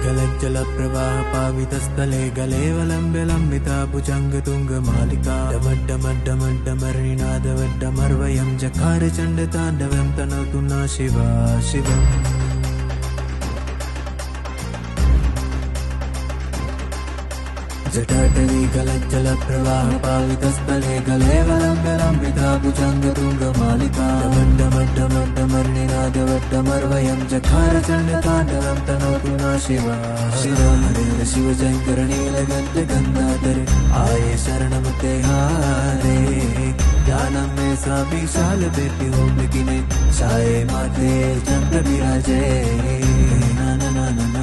गलज्जलप्रवाह पावितस्थले गलेवलम्ब्य लम्बिता भुजङ्गतुङ्गमालिका डमड्डमड्डमड्डमर्णिनादवड्डमर्वयं जकार चण्डताण्डवं तनोतु न शिवा शिवम् जटाटवी गलज्जलप्रवाह पावितस्थले गलेवलम्ब्य लम्बिता भुजङ्गतुङ्गमालिका डमड्डमड्डमड्डमर्णिनादवड्डमर्वयं जकार चण्डताण्डवं तनोतु न शिवा शिवम् हरे शिव शङ्कर नीलकण्ठ आये शरणं ते हारे ज्ञानं में सा विशाल बेटी हो बिकिने साये माते चंद्र विराजे ना ना ना ना